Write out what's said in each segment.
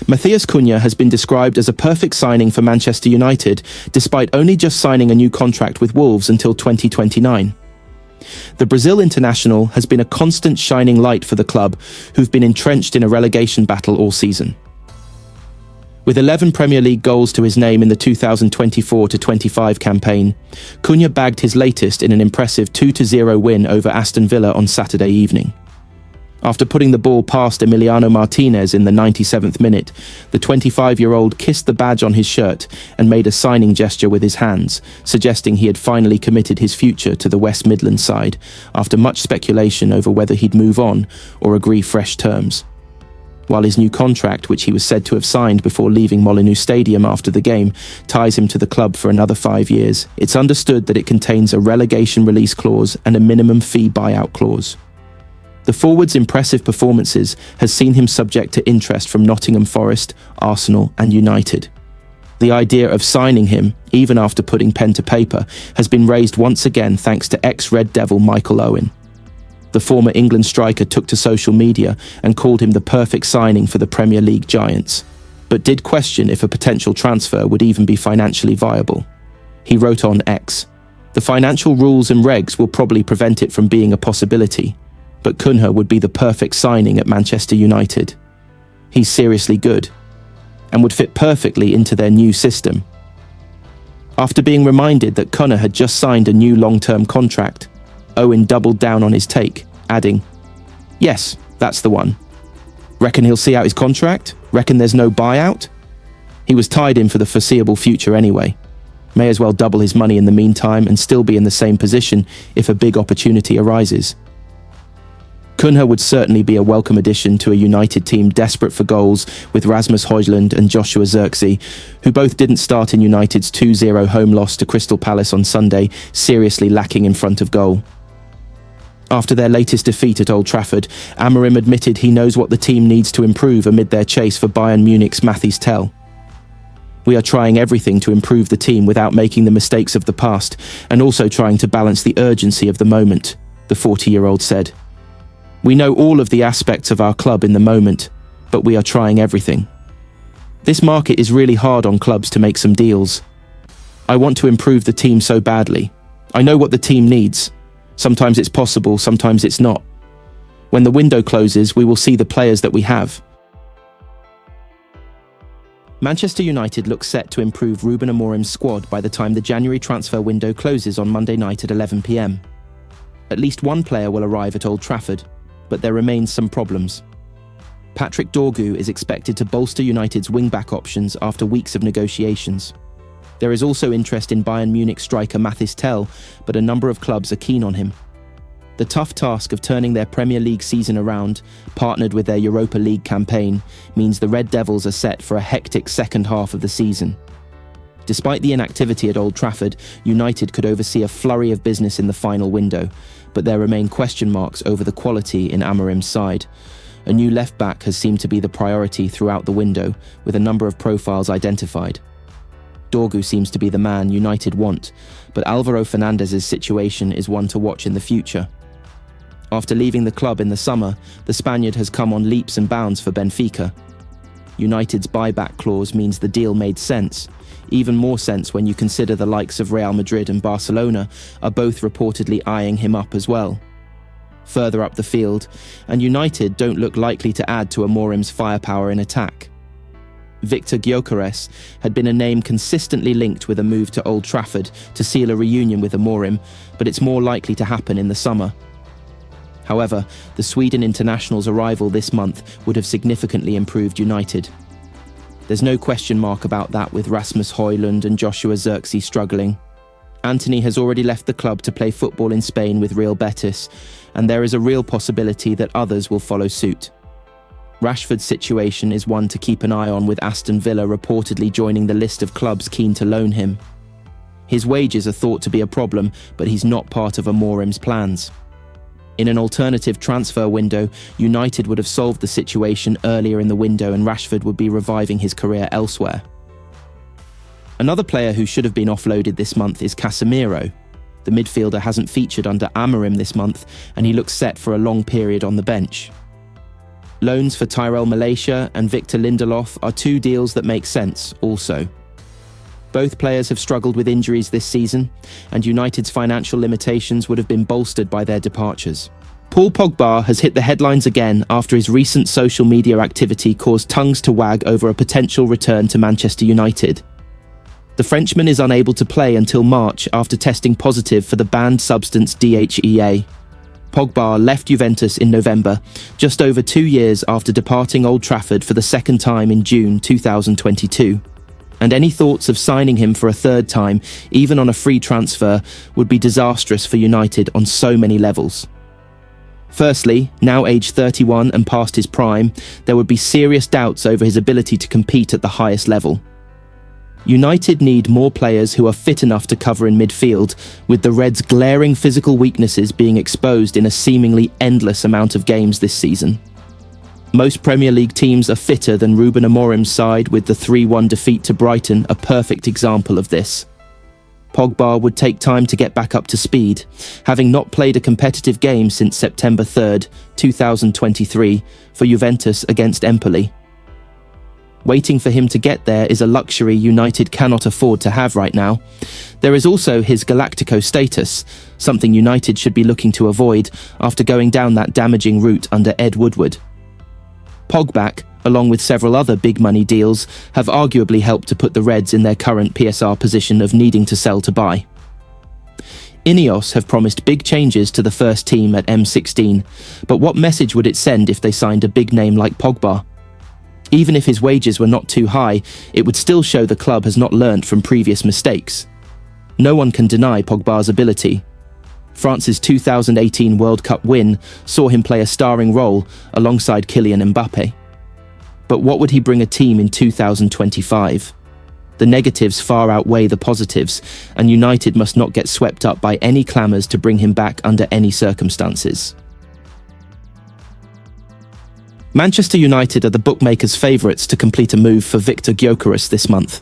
MATHEUS CUNHA has been described as a perfect signing for Manchester United, despite only just signing a new contract with Wolves until 2029. The Brazil international has been a constant shining light for the club, who've been entrenched in a relegation battle all season. With 11 Premier League goals to his name in the 2024-25 campaign, Cunha bagged his latest in an impressive 2-0 win over Aston Villa on Saturday evening. After putting the ball past Emiliano Martinez in the 97th minute, the 25-year-old kissed the badge on his shirt and made a signing gesture with his hands, suggesting he had finally committed his future to the West Midlands side, after much speculation over whether he'd move on or agree fresh terms. While his new contract, which he was said to have signed before leaving Molineux Stadium after the game, ties him to the club for another 5 years, it's understood that it contains a relegation release clause and a minimum fee buyout clause. The forward's impressive performances has seen him subject to interest from Nottingham Forest, Arsenal and United. The idea of signing him, even after putting pen to paper, has been raised once again thanks to ex-Red Devil Michael Owen. The former England striker took to social media and called him the perfect signing for the Premier League giants, but did question if a potential transfer would even be financially viable. He wrote on X, "The financial rules and regs will probably prevent it from being a possibility, but Cunha would be the perfect signing at Manchester United. He's seriously good, and would fit perfectly into their new system." After being reminded that Cunha had just signed a new long-term contract, Owen doubled down on his take, adding, "Yes, that's the one. Reckon he'll see out his contract? Reckon there's no buyout? He was tied in for the foreseeable future anyway. May as well double his money in the meantime and still be in the same position if a big opportunity arises." Cunha would certainly be a welcome addition to a United team desperate for goals, with Rasmus Højlund and Joshua Zirkzee, who both didn't start in United's 2-0 home loss to Crystal Palace on Sunday, seriously lacking in front of goal. After their latest defeat at Old Trafford, Amorim admitted he knows what the team needs to improve amid their chase for Bayern Munich's Mathys Tel. "We are trying everything to improve the team without making the mistakes of the past, and also trying to balance the urgency of the moment," the 40-year-old said. "We know all of the aspects of our club in the moment, but we are trying everything. This market is really hard on clubs to make some deals. I want to improve the team so badly. I know what the team needs. Sometimes it's possible, sometimes it's not. When the window closes, we will see the players that we have." Manchester United looks set to improve Ruben Amorim's squad by the time the January transfer window closes on Monday night at 11 p.m. At least one player will arrive at Old Trafford, but there remains some problems. Patrick Dorgu is expected to bolster United's wing-back options after weeks of negotiations. There is also interest in Bayern Munich striker Mathys Tel, but a number of clubs are keen on him. The tough task of turning their Premier League season around, partnered with their Europa League campaign, means the Red Devils are set for a hectic second half of the season. Despite the inactivity at Old Trafford, United could oversee a flurry of business in the final window, but there remain question marks over the quality in Amorim's side. A new left-back has seemed to be the priority throughout the window, with a number of profiles identified. Dorgu seems to be the man United want, but Alvaro Fernandes' situation is one to watch in the future. After leaving the club in the summer, the Spaniard has come on leaps and bounds for Benfica. United's buyback clause means the deal made sense, even more sense when you consider the likes of Real Madrid and Barcelona are both reportedly eyeing him up as well. Further up the field, and United don't look likely to add to Amorim's firepower in attack. Victor Gyökeres had been a name consistently linked with a move to Old Trafford to seal a reunion with Amorim, but it's more likely to happen in the summer. However, the Sweden international's arrival this month would have significantly improved United. There's no question mark about that, with Rasmus Højlund and Joshua Zirkzee struggling. Antony has already left the club to play football in Spain with Real Betis, and there is a real possibility that others will follow suit. Rashford's situation is one to keep an eye on, with Aston Villa reportedly joining the list of clubs keen to loan him. His wages are thought to be a problem, but he's not part of Amorim's plans. In an alternative transfer window, United would have solved the situation earlier in the window and Rashford would be reviving his career elsewhere. Another player who should have been offloaded this month is Casemiro. The midfielder hasn't featured under Amorim this month, and he looks set for a long period on the bench. Loans for Tyrell Malacia and Victor Lindelof are two deals that make sense also. Both players have struggled with injuries this season, and United's financial limitations would have been bolstered by their departures. Paul Pogba has hit the headlines again after his recent social media activity caused tongues to wag over a potential return to Manchester United. The Frenchman is unable to play until March after testing positive for the banned substance DHEA. Pogba left Juventus in November, just over 2 years after departing Old Trafford for the second time in June 2022. And any thoughts of signing him for a third time, even on a free transfer, would be disastrous for United on so many levels. Firstly, now aged 31 and past his prime, there would be serious doubts over his ability to compete at the highest level. United need more players who are fit enough to cover in midfield, with the Reds' glaring physical weaknesses being exposed in a seemingly endless amount of games this season. Most Premier League teams are fitter than Ruben Amorim's side, with the 3-1 defeat to Brighton a perfect example of this. Pogba would take time to get back up to speed, having not played a competitive game since September 3rd, 2023, for Juventus against Empoli. Waiting for him to get there is a luxury United cannot afford to have right now. There is also his Galactico status, something United should be looking to avoid after going down that damaging route under Ed Woodward. Pogba, along with several other big money deals, have arguably helped to put the Reds in their current PSR position of needing to sell to buy. Ineos have promised big changes to the first team at M16, but what message would it send if they signed a big name like Pogba? Even if his wages were not too high, it would still show the club has not learnt from previous mistakes. No one can deny Pogba's ability. France's 2018 World Cup win saw him play a starring role alongside Kylian Mbappe. But what would he bring a team in 2025? The negatives far outweigh the positives, and United must not get swept up by any clamours to bring him back under any circumstances. Manchester United are the bookmakers' favourites to complete a move for Viktor Gyökeres this month.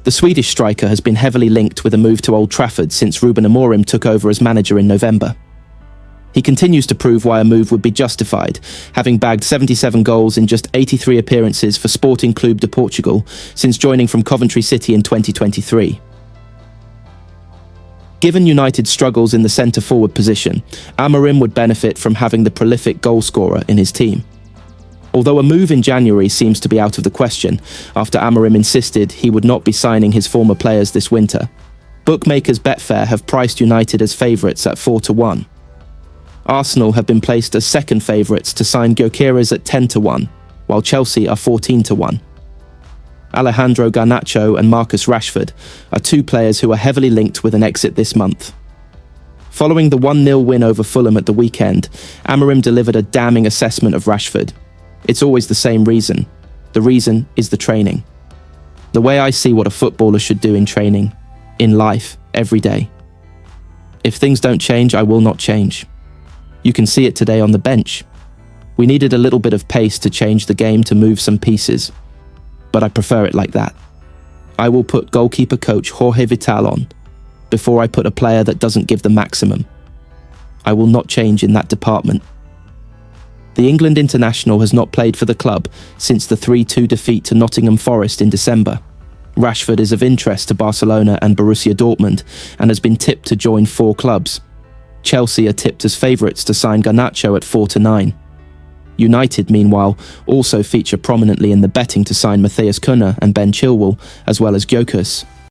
The Swedish striker has been heavily linked with a move to Old Trafford since Ruben Amorim took over as manager in November. He continues to prove why a move would be justified, having bagged 77 goals in just 83 appearances for Sporting Clube de Portugal since joining from Coventry City in 2023. Given United's struggles in the centre-forward position, Amorim would benefit from having the prolific goalscorer in his team. Although a move in January seems to be out of the question, after Amorim insisted he would not be signing his former players this winter, bookmakers Betfair have priced United as favourites at 4-1. Arsenal have been placed as second favourites to sign Gyökeres at 10-1, while Chelsea are 14-1. Alejandro Garnacho and Marcus Rashford are two players who are heavily linked with an exit this month. Following the 1-0 win over Fulham at the weekend, Amorim delivered a damning assessment of Rashford. It's always the same reason. The reason is the training. The way I see what a footballer should do in training, in life, every day. If things don't change, I will not change. You can see it today on the bench. We needed a little bit of pace to change the game to move some pieces, but I prefer it like that. I will put goalkeeper coach Jorge Vital on before I put a player that doesn't give the maximum. I will not change in that department. The England international has not played for the club since the 3-2 defeat to Nottingham Forest in December. Rashford is of interest to Barcelona and Borussia Dortmund and has been tipped to join 4 clubs. Chelsea are tipped as favourites to sign Garnacho at 4-9. United, meanwhile, also feature prominently in the betting to sign MATHEUS CUNHA and Ben Chilwell, as well as Gyökeres.